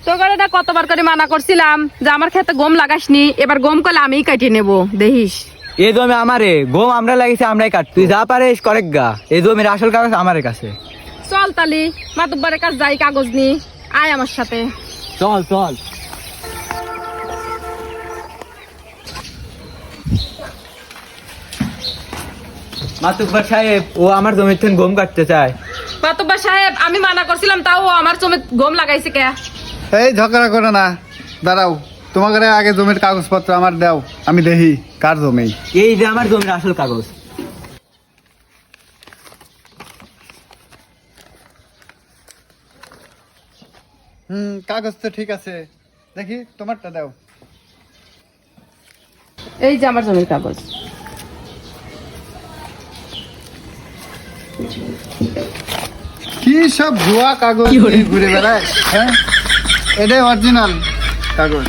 তোকে এটা কতবার করে মানা করছিলাম যে আমার খেতে গম লাগাসনি, এবার গম কলে আমিই কাটিয়ে নেবো, দেখিস। এই জমি আমারে, গম আমরা লাগিয়েছি, আমরাই কাট। তুই যা পারিস করেক গা, এই জমির আসল কাগজ আমার কাছে। চল তালি মাতুব্বারের কাছে যাই, কাগজ নি, আয় আমার সাথে। চল চল। মাতুব্বর সাহেব, ও আমার জমির থেকে গম কাটতে চায়। মাতুব্বার সাহেব, আমি মানা করছিলাম তাও ও আমার জমি গম লাগাইছে কে? এই ঝগড়া করো না, দাঁড়াও। তোমাকে আগে জমির কাগজপত্র আমার দাও, আমি দেখি কার জমি। এই যে আমার জমির আসল কাগজ। কাগজ তো ঠিক আছে, দেখি তোমারটা দাও। এই যে আমার জমির কাগজ। কি সব ভুয়া কাগজ নিয়ে ঘুরে বেড়ায়, হ্যাঁ? এটাই অরিজিনাল কাগজ।